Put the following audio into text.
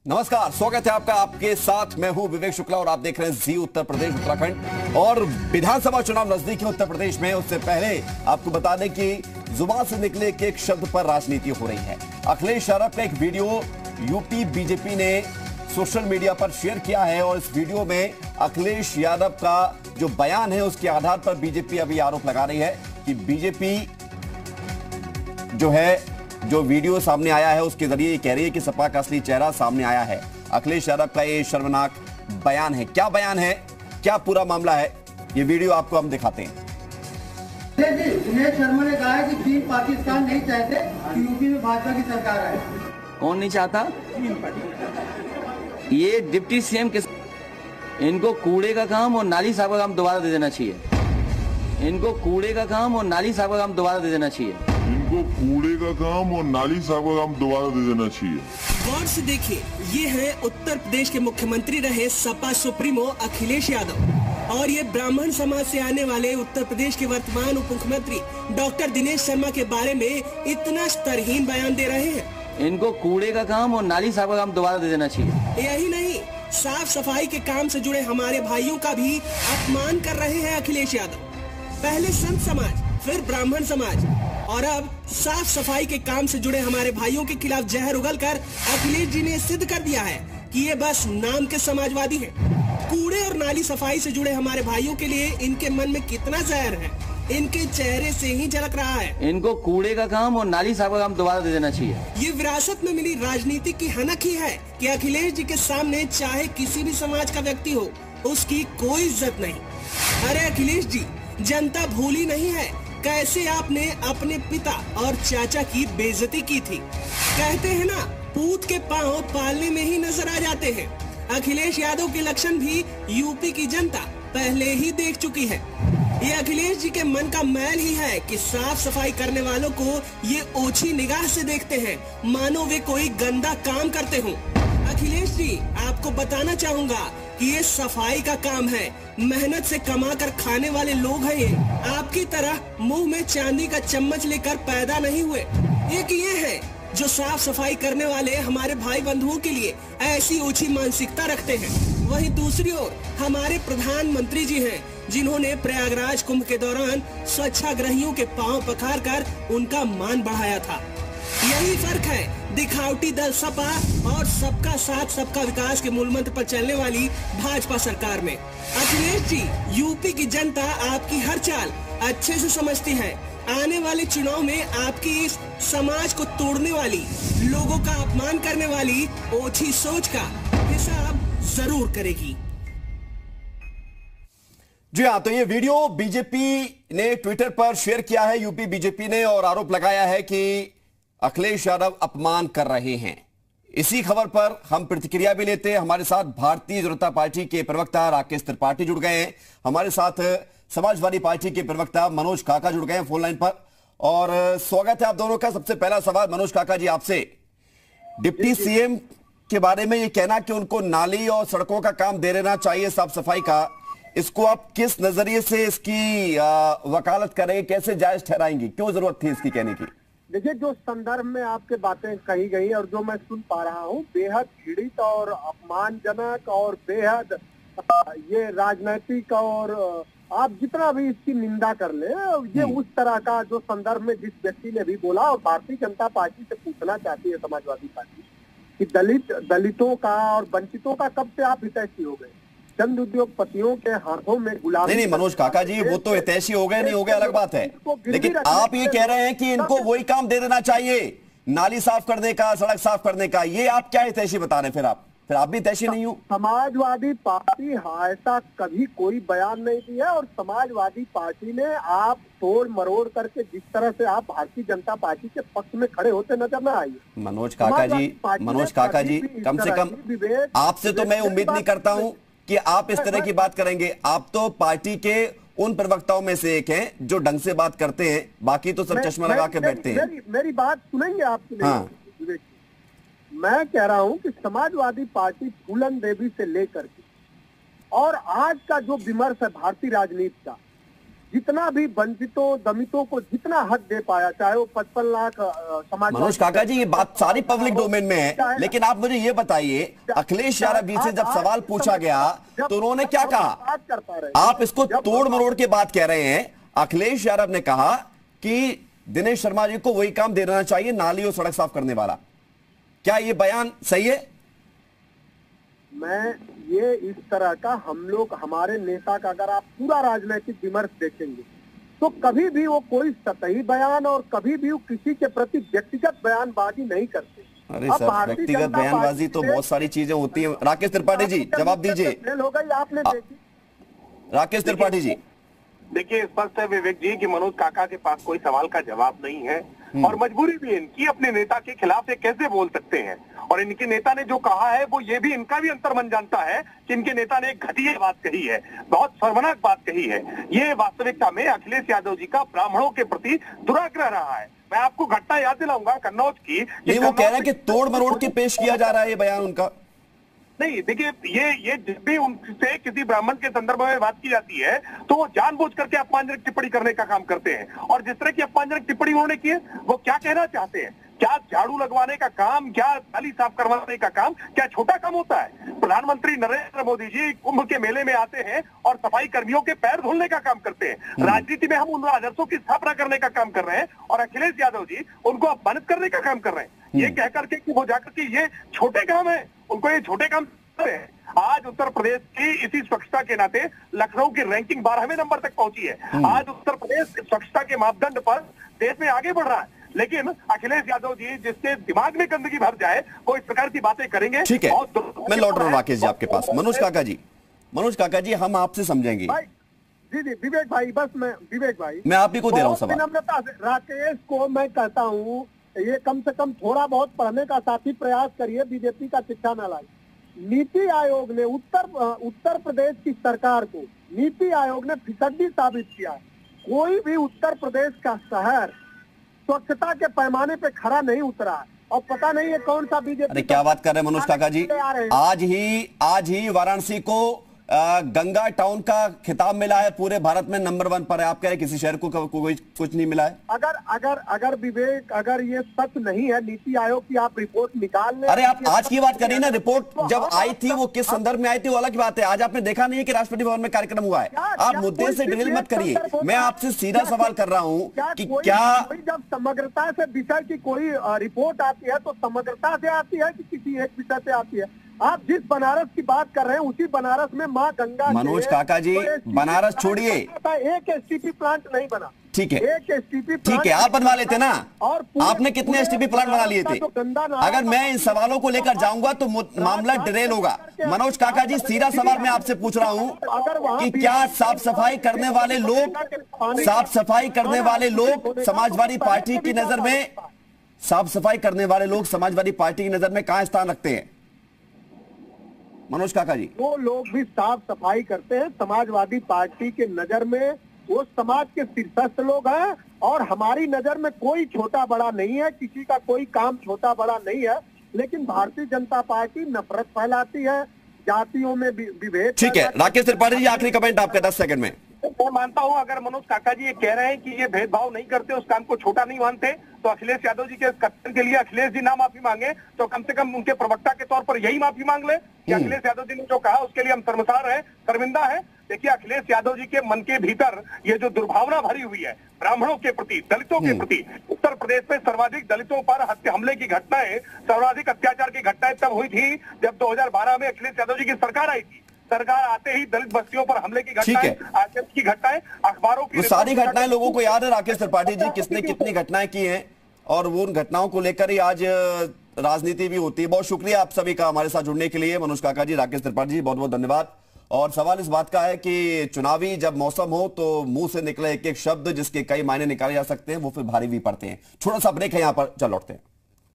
नमस्कार, स्वागत है आपका। आपके साथ मैं हूं विवेक शुक्ला और आप देख रहे हैं जी उत्तर प्रदेश उत्तराखंड। और विधानसभा चुनाव नजदीक है उत्तर प्रदेश में। उससे पहले आपको बता दें कि जुबान से निकले एक शब्द पर राजनीति हो रही है। अखिलेश यादव का एक वीडियो यूपी बीजेपी ने सोशल मीडिया पर शेयर किया है और इस वीडियो में अखिलेश यादव का जो बयान है उसके आधार पर बीजेपी अभी आरोप लगा रही है कि बीजेपी जो वीडियो सामने आया है उसके जरिए ये कह रही है कि सपा का असली चेहरा सामने आया है। अखिलेश यादव का ये शर्मनाक बयान है। क्या बयान है, क्या पूरा मामला है, ये वीडियो आपको हम दिखाते हैं। दिनेश शर्मा ने कहा है कि चीन पाकिस्तान नहीं चाहते कि यूपी में भाजपा की सरकार आए। कौन नहीं चाहता? ये डिप्टी सीएम के इनको कूड़े का काम और नाली साहब का काम दोबारा दे देना चाहिए। इनको कूड़े का काम और नाली साहब का काम दोबारा दे देना चाहिए। इनको कूड़े का काम और नाली साहब का काम दोबारा दे देना चाहिए। गौर से देखिए, ये है उत्तर प्रदेश के मुख्यमंत्री रहे सपा सुप्रीमो अखिलेश यादव और ये ब्राह्मण समाज से आने वाले उत्तर प्रदेश के वर्तमान उप मुख्यमंत्री डॉक्टर दिनेश शर्मा के बारे में इतना स्तरहीन बयान दे रहे हैं। इनको कूड़े का काम और नाली साहब का काम दोबारा दे देना चाहिए। यही नहीं, साफ सफाई के काम से जुड़े हमारे भाइयों का भी अपमान कर रहे हैं अखिलेश यादव। पहले संत समाज, फिर ब्राह्मण समाज और अब साफ सफाई के काम से जुड़े हमारे भाइयों के खिलाफ जहर उगलकर अखिलेश जी ने सिद्ध कर दिया है कि ये बस नाम के समाजवादी हैं। कूड़े और नाली सफाई से जुड़े हमारे भाइयों के लिए इनके मन में कितना जहर है, इनके चेहरे से ही झलक रहा है। इनको कूड़े का काम और नाली साहब का काम दोबारा दे देना चाहिए। ये विरासत में मिली राजनीति की हनक ही है कि अखिलेश जी के सामने चाहे किसी भी समाज का व्यक्ति हो, उसकी कोई इज्जत नहीं। अरे अखिलेश जी, जनता भूली नहीं है कैसे आपने अपने पिता और चाचा की बेइज्जती की थी। कहते हैं ना, पूत के पांव पालने में ही नजर आ जाते हैं। अखिलेश यादव के लक्षण भी यूपी की जनता पहले ही देख चुकी है। ये अखिलेश जी के मन का मैल ही है कि साफ सफाई करने वालों को ये ओछी निगाह से देखते हैं, मानो वे कोई गंदा काम करते हों। अखिलेश जी, आपको बताना चाहूंगा कि ये सफाई का काम है, मेहनत से कमा कर खाने वाले लोग हैं। ये आपकी तरह मुंह में चांदी का चम्मच लेकर पैदा नहीं हुए। एक ये है जो साफ सफाई करने वाले हमारे भाई बंधुओं के लिए ऐसी ऊंची मानसिकता रखते हैं। वहीं दूसरी ओर हमारे प्रधानमंत्री जी हैं जिन्होंने प्रयागराज कुंभ के दौरान स्वच्छाग्रहियों के पांव पखार कर उनका मान बढ़ाया था। यही फर्क है दिखावटी दल सपा और सबका साथ सबका विकास के मूल मंत्र पर चलने वाली भाजपा सरकार में। अखिलेश जी, यूपी की जनता आपकी हर चाल अच्छे से समझती है। आने वाले चुनाव में आपकी इस समाज को तोड़ने वाली, लोगों का अपमान करने वाली ओछी सोच का हिसाब जरूर करेगी। जी हाँ, तो ये वीडियो बीजेपी ने ट्विटर पर शेयर किया है, यूपी बीजेपी ने, और आरोप लगाया है कि अखिलेश यादव अपमान कर रहे हैं। इसी खबर पर हम प्रतिक्रिया भी लेते हैं। हमारे साथ भारतीय जनता पार्टी के प्रवक्ता राकेश त्रिपाठी जुड़ गए हैं, हमारे साथ समाजवादी पार्टी के प्रवक्ता मनोज काका जुड़ गए हैं फोन लाइन पर। और स्वागत है आप दोनों का। सबसे पहला सवाल मनोज काका जी आपसे, डिप्टी सीएम के बारे में ये कहना कि उनको नाली और सड़कों का काम दे देना चाहिए, साफ सफाई का, इसको आप किस नजरिए से इसकी वकालत करेंगे, कैसे जायज ठहराएंगी, क्यों जरूरत थी इसकी कहने की? देखिए, जो संदर्भ में आपके बातें कही गई और जो मैं सुन पा रहा हूँ, बेहद घृणित और अपमानजनक और बेहद ये राजनीतिक, और आप जितना भी इसकी निंदा कर ले, ये उस तरह का जो संदर्भ में जिस व्यक्ति ने भी बोला। और भारतीय जनता पार्टी से पूछना चाहती है समाजवादी पार्टी कि दलितों का और वंचितों का कब से आप हितैषी हो गए? चंद उद्योगपतियों के हाथों में गुलामी। नहीं मनोज काका जी, वो तो हितैषी हो गए, नहीं हो गए अलग बात है, लेकिन आप ये कह रहे हैं कि इनको वही काम दे देना चाहिए, नाली साफ करने का, सड़क साफ करने का। ये आप क्या हितैषी बता रहे हैं? फिर आप भी हितैषी नहीं हो। समाजवादी पार्टी ऐसा कभी कोई बयान नहीं दिया, और समाजवादी पार्टी ने आप तोड़ मरोड़ करके जिस तरह से आप भारतीय जनता पार्टी के पक्ष में खड़े होते नजर न आइए। मनोज काका जी, कम से कम आपसे तो मैं उम्मीद नहीं करता हूँ कि आप इस तरह की बात करेंगे। आप तो पार्टी के उन प्रवक्ताओं में से एक हैं जो ढंग से बात करते हैं, बाकी तो सब चश्मा लगा के बैठते हैं। मेरी बात सुनेंगे आप? हाँ। मैं कह रहा हूं कि समाजवादी पार्टी फूलन देवी से लेकर के और आज का जो विमर्श है भारतीय राजनीति का, जितना भी वंचितों दलितों को जितना हक दे पाया, चाहे वो 55 लाख समाज। मनोज काका जी, ये बात सारी पब्लिक डोमेन में है, लेकिन आप मुझे ये बताइए, अखिलेश यादव जी से जब सवाल पूछा गया तो उन्होंने क्या कहा? आप इसको तोड़ मरोड़ के बात कह रहे हैं। अखिलेश यादव ने कहा कि दिनेश शर्मा जी को वही काम दे देना चाहिए, नाली और सड़क साफ करने वाला। क्या ये बयान सही है? मैं ये इस तरह का हम लोग, हमारे नेता का अगर आप पूरा राजनीतिक विमर्श देखेंगे तो कभी भी वो कोई सतही बयान और कभी भी वो किसी के प्रति व्यक्तिगत बयानबाजी नहीं करते। अरे सर, व्यक्तिगत बयानबाजी तो बहुत सारी चीजें होती हैं। राकेश त्रिपाठी जी जवाब दीजिए। हो गई आपने देखी। राकेश त्रिपाठी जी, देखिए, स्पष्ट है विवेक जी कि मनोज काका के पास कोई सवाल का जवाब नहीं है और मजबूरी भी इनकी, अपने नेता के खिलाफ ये कैसे बोल सकते हैं। और इनके नेता ने जो कहा है वो ये भी, इनका भी अंतर्मन जानता है कि इनके नेता ने एक घटिया बात कही है, बहुत शर्मनाक बात कही है। ये वास्तविकता में अखिलेश यादव जी का ब्राह्मणों के प्रति दुराग्रह रहा है। मैं आपको घटना याद दिलाऊंगा कन्नौज की। ये वो कह रहे हैं कि तोड़ मरोड़ के पेश किया जा रहा है ये बयान उनका। नहीं, देखिए, ये जब भी उनसे किसी ब्राह्मण के संदर्भ में बात की जाती है तो वो जानबूझ करके अपमानजनक टिप्पणी करने का काम करते हैं। और जिस तरह की अपमानजनक टिप्पणी उन्होंने की है, वो क्या कहना चाहते हैं? क्या झाड़ू लगवाने का काम, क्या नाली साफ करवाने का काम क्या छोटा काम होता है? प्रधानमंत्री नरेंद्र मोदी जी कुंभ के मेले में आते हैं और सफाई कर्मियों के पैर धुलने का काम करते हैं। राजनीति में हम उन आदर्शों की स्थापना करने का काम कर रहे हैं और अखिलेश यादव जी उनको अपमानित करने का काम कर रहे हैं। ये कह करके कि वो जाकर के ये छोटे काम है, उनको ये छोटे काम है। आज उत्तर प्रदेश की इसी स्वच्छता के नाते लखनऊ की रैंकिंग 12वें नंबर तक पहुंची है। आज उत्तर प्रदेश स्वच्छता के मापदंड पर देश में आगे बढ़ रहा है। लेकिन अखिलेश यादव जी, जिसके दिमाग में गंदगी भर जाए, वो इस प्रकार की बातें करेंगे। ठीक है, मैं लौट रहा हूं राकेश जी आपके पास। मनोज काका जी हम आपसे समझेंगे। जी विवेक भाई, बस विवेक भाई, मैं आप ही को दे रहा हूं सवाल। विनम्रता से राकेश को मैं कहता हूं, ये कम से कम थोड़ा बहुत पढ़ने का साथी प्रयास करिए, बीजेपी का शिक्षा न लाए। नीति आयोग ने उत्तर प्रदेश की सरकार को, नीति आयोग ने फिसड्डी साबित किया है। कोई भी उत्तर प्रदेश का शहर स्वच्छता के पैमाने पे खड़ा नहीं उतरा है। और पता नहीं है कौन सा बीजेपी। अरे क्या बात कर रहे हैं मनोज काका जी, आज ही वाराणसी को गंगा टाउन का खिताब मिला है, पूरे भारत में नंबर 1 पर है। आप कह रहे किसी शहर को कोई कुछ नहीं मिला है? अगर विवेक, अगर ये सच नहीं है, नीति आयोग की आप रिपोर्ट निकाल लें। अरे आप आज की बात करिए ना, रिपोर्ट जब आई थी वो किस संदर्भ में आई थी वो अलग बात है। आज आपने देखा नहीं है कि राष्ट्रपति भवन में कार्यक्रम हुआ है? आप मुद्दे से ड्रिल मत करिए। मैं आपसे सीधा सवाल कर रहा हूँ कि क्या जब समग्रता से विषय की कोई रिपोर्ट आती है तो समग्रता से आती है कि किसी एक विषय से आती है? आप जिस बनारस की बात कर रहे हैं उसी बनारस में माँ गंगा, मनोज काका जी बनारस छोड़िए, एक एसटीपी प्लांट नहीं बना। ठीक है, एक एसटीपी ठीक है, आप बनवा लेते ना। और आपने कितने एसटीपी प्लांट बना लिए थे? अगर मैं इन सवालों को लेकर जाऊंगा तो मामला डिरेल होगा। मनोज काका जी सीधा सवाल मैं आपसे पूछ रहा हूं कि क्या साफ सफाई करने वाले लोग समाजवादी पार्टी की नजर में, समाजवादी पार्टी की नजर में कहां स्थान रखते हैं? मनोज काका जी, वो लोग भी साफ सफाई करते हैं समाजवादी पार्टी के नजर में, वो समाज के शीर्षस्थ लोग हैं। और हमारी नजर में कोई छोटा बड़ा नहीं है, किसी का कोई काम छोटा बड़ा नहीं है। लेकिन भारतीय जनता पार्टी नफरत फैलाती है, जातियों में विभेद। ठीक है, राकेश त्रिपाठी जी आखिरी कमेंट आपका 10 सेकंड में। मैं मानता हूं अगर मनोज काका जी ये कह रहे हैं कि ये भेदभाव नहीं करते, उस काम को छोटा नहीं मानते, तो अखिलेश यादव जी के इस कथन के लिए अखिलेश जी ना माफी मांगे तो कम से कम उनके प्रवक्ता के तौर पर यही माफी मांग ले कि अखिलेश यादव जी ने जो कहा उसके लिए हम शर्मसार हैं, शर्मिंदा है। देखिए, अखिलेश यादव जी के मन के भीतर ये जो दुर्भावना भरी हुई है ब्राह्मणों के प्रति, दलितों के प्रति, उत्तर प्रदेश में सर्वाधिक दलितों पर हमले की घटनाएं, सर्वाधिक अत्याचार की घटनाएं तब हुई थी जब 2012 में अखिलेश यादव जी की सरकार आई थी। सरकार आते ही दलित बस्तियों पर हमले की घटनाएं, अखबारों की सारी घटनाएं लोगों को याद है। राकेश त्रिपाठी जी किसने कितनी घटनाएं की हैं और वो उन घटनाओं को लेकर ही आज राजनीति भी होती है। बहुत शुक्रिया आप सभी का हमारे साथ जुड़ने के लिए। मनोज काका जी, राकेश त्रिपाठी जी, बहुत बहुत धन्यवाद। और सवाल इस बात का है कि चुनावी जब मौसम हो तो मुंह से निकले एक एक शब्द जिसके कई मायने निकाले जा सकते हैं वो फिर भारी भी पड़ते हैं। छोटा सा ब्रेक है, यहां पर चल लौटते हैं।